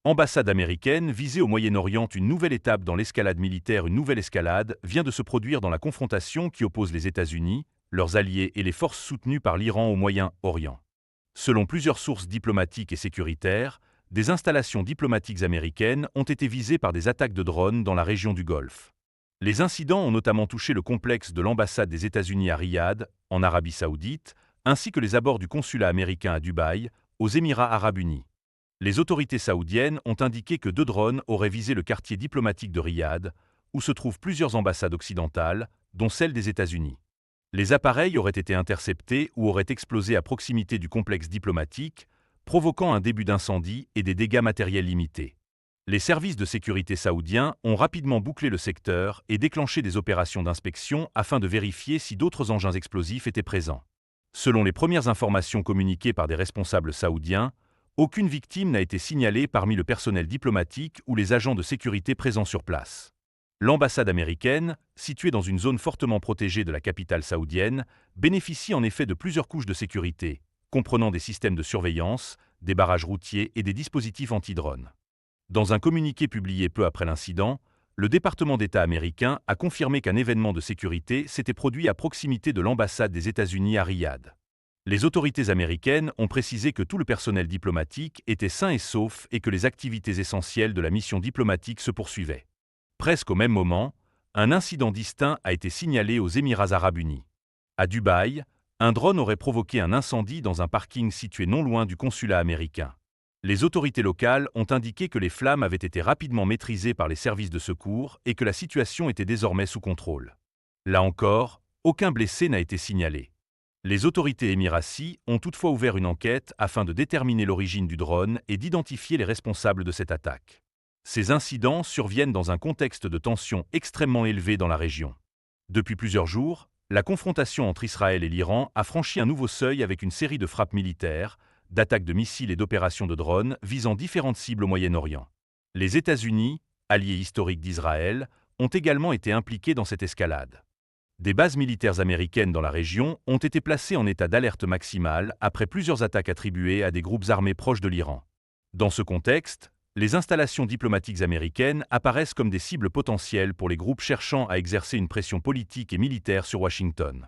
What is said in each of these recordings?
Ambassade américaine visée au Moyen-Orient. Une nouvelle étape dans l'escalade militaire. Une nouvelle escalade vient de se produire dans la confrontation qui oppose les États-Unis, leurs alliés et les forces soutenues par l'Iran au Moyen-Orient. Selon plusieurs sources diplomatiques et sécuritaires, des installations diplomatiques américaines ont été visées par des attaques de drones dans la région du Golfe. Les incidents ont notamment touché le complexe de l'ambassade des États-Unis à Riyad, en Arabie Saoudite, ainsi que les abords du consulat américain à Dubaï, aux Émirats arabes unis. Les autorités saoudiennes ont indiqué que 2 drones auraient visé le quartier diplomatique de Riyad, où se trouvent plusieurs ambassades occidentales, dont celle des États-Unis. Les appareils auraient été interceptés ou auraient explosé à proximité du complexe diplomatique, provoquant un début d'incendie et des dégâts matériels limités. Les services de sécurité saoudiens ont rapidement bouclé le secteur et déclenché des opérations d'inspection afin de vérifier si d'autres engins explosifs étaient présents. Selon les premières informations communiquées par des responsables saoudiens, aucune victime n'a été signalée parmi le personnel diplomatique ou les agents de sécurité présents sur place. L'ambassade américaine, située dans une zone fortement protégée de la capitale saoudienne, bénéficie en effet de plusieurs couches de sécurité, comprenant des systèmes de surveillance, des barrages routiers et des dispositifs anti-drones. Dans un communiqué publié peu après l'incident, le département d'État américain a confirmé qu'un événement de sécurité s'était produit à proximité de l'ambassade des États-Unis à Riyad. Les autorités américaines ont précisé que tout le personnel diplomatique était sain et sauf et que les activités essentielles de la mission diplomatique se poursuivaient. Presque au même moment, un incident distinct a été signalé aux Émirats arabes unis. À Dubaï, un drone aurait provoqué un incendie dans un parking situé non loin du consulat américain. Les autorités locales ont indiqué que les flammes avaient été rapidement maîtrisées par les services de secours et que la situation était désormais sous contrôle. Là encore, aucun blessé n'a été signalé. Les autorités émiraties ont toutefois ouvert une enquête afin de déterminer l'origine du drone et d'identifier les responsables de cette attaque. Ces incidents surviennent dans un contexte de tension extrêmement élevé dans la région. Depuis plusieurs jours, la confrontation entre Israël et l'Iran a franchi un nouveau seuil avec une série de frappes militaires, d'attaques de missiles et d'opérations de drones visant différentes cibles au Moyen-Orient. Les États-Unis, alliés historiques d'Israël, ont également été impliqués dans cette escalade. Des bases militaires américaines dans la région ont été placées en état d'alerte maximale après plusieurs attaques attribuées à des groupes armés proches de l'Iran. Dans ce contexte, les installations diplomatiques américaines apparaissent comme des cibles potentielles pour les groupes cherchant à exercer une pression politique et militaire sur Washington.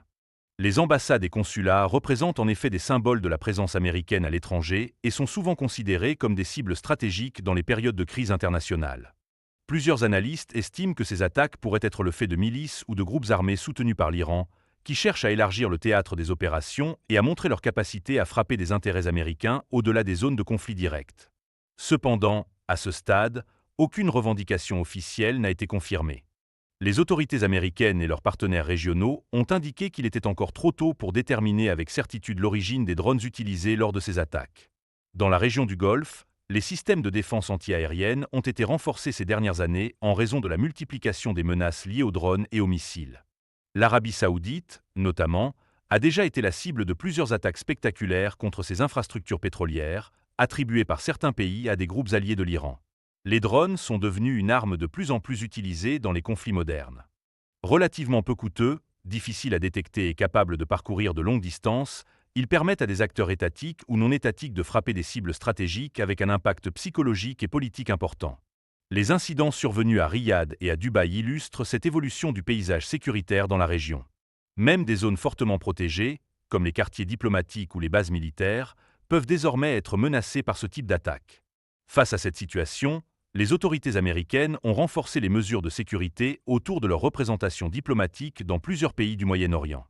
Les ambassades et consulats représentent en effet des symboles de la présence américaine à l'étranger et sont souvent considérés comme des cibles stratégiques dans les périodes de crise internationale. Plusieurs analystes estiment que ces attaques pourraient être le fait de milices ou de groupes armés soutenus par l'Iran, qui cherchent à élargir le théâtre des opérations et à montrer leur capacité à frapper des intérêts américains au-delà des zones de conflit direct. Cependant, à ce stade, aucune revendication officielle n'a été confirmée. Les autorités américaines et leurs partenaires régionaux ont indiqué qu'il était encore trop tôt pour déterminer avec certitude l'origine des drones utilisés lors de ces attaques. Dans la région du Golfe, les systèmes de défense antiaérienne ont été renforcés ces dernières années en raison de la multiplication des menaces liées aux drones et aux missiles. L'Arabie saoudite, notamment, a déjà été la cible de plusieurs attaques spectaculaires contre ses infrastructures pétrolières, attribuées par certains pays à des groupes alliés de l'Iran. Les drones sont devenus une arme de plus en plus utilisée dans les conflits modernes. Relativement peu coûteux, difficiles à détecter et capables de parcourir de longues distances, ils permettent à des acteurs étatiques ou non étatiques de frapper des cibles stratégiques avec un impact psychologique et politique important. Les incidents survenus à Riyad et à Dubaï illustrent cette évolution du paysage sécuritaire dans la région. Même des zones fortement protégées, comme les quartiers diplomatiques ou les bases militaires, peuvent désormais être menacées par ce type d'attaque. Face à cette situation, les autorités américaines ont renforcé les mesures de sécurité autour de leur représentation diplomatique dans plusieurs pays du Moyen-Orient.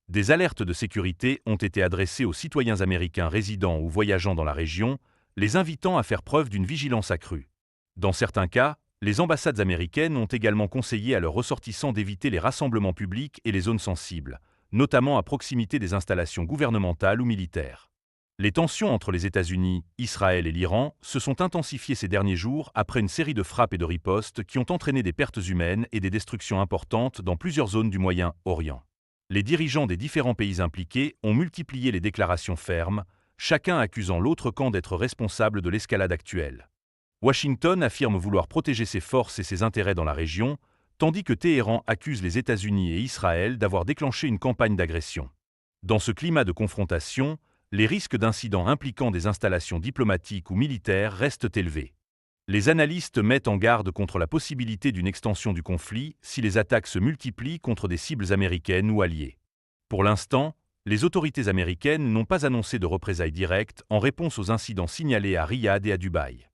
Des alertes de sécurité ont été adressées aux citoyens américains résidant ou voyageant dans la région, les invitant à faire preuve d'une vigilance accrue. Dans certains cas, les ambassades américaines ont également conseillé à leurs ressortissants d'éviter les rassemblements publics et les zones sensibles, notamment à proximité des installations gouvernementales ou militaires. Les tensions entre les États-Unis, Israël et l'Iran se sont intensifiées ces derniers jours après une série de frappes et de ripostes qui ont entraîné des pertes humaines et des destructions importantes dans plusieurs zones du Moyen-Orient. Les dirigeants des différents pays impliqués ont multiplié les déclarations fermes, chacun accusant l'autre camp d'être responsable de l'escalade actuelle. Washington affirme vouloir protéger ses forces et ses intérêts dans la région, tandis que Téhéran accuse les États-Unis et Israël d'avoir déclenché une campagne d'agression. Dans ce climat de confrontation, les risques d'incidents impliquant des installations diplomatiques ou militaires restent élevés. Les analystes mettent en garde contre la possibilité d'une extension du conflit si les attaques se multiplient contre des cibles américaines ou alliées. Pour l'instant, les autorités américaines n'ont pas annoncé de représailles directes en réponse aux incidents signalés à Riyad et à Dubaï.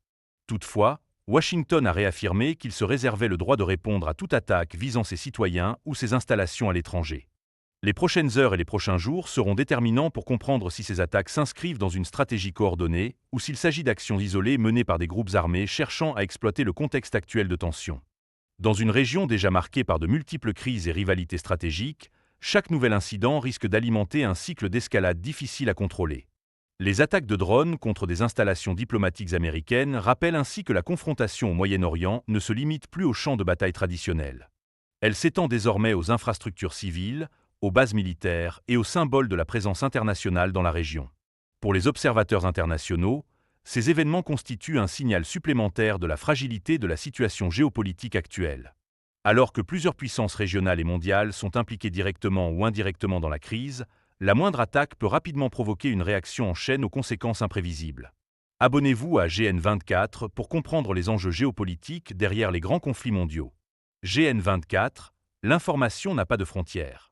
Toutefois, Washington a réaffirmé qu'il se réservait le droit de répondre à toute attaque visant ses citoyens ou ses installations à l'étranger. Les prochaines heures et les prochains jours seront déterminants pour comprendre si ces attaques s'inscrivent dans une stratégie coordonnée ou s'il s'agit d'actions isolées menées par des groupes armés cherchant à exploiter le contexte actuel de tension. Dans une région déjà marquée par de multiples crises et rivalités stratégiques, chaque nouvel incident risque d'alimenter un cycle d'escalade difficile à contrôler. Les attaques de drones contre des installations diplomatiques américaines rappellent ainsi que la confrontation au Moyen-Orient ne se limite plus aux champs de bataille traditionnels. Elle s'étend désormais aux infrastructures civiles, aux bases militaires et aux symboles de la présence internationale dans la région. Pour les observateurs internationaux, ces événements constituent un signal supplémentaire de la fragilité de la situation géopolitique actuelle. Alors que plusieurs puissances régionales et mondiales sont impliquées directement ou indirectement dans la crise, la moindre attaque peut rapidement provoquer une réaction en chaîne aux conséquences imprévisibles. Abonnez-vous à GN24 pour comprendre les enjeux géopolitiques derrière les grands conflits mondiaux. GN24, l'information n'a pas de frontières.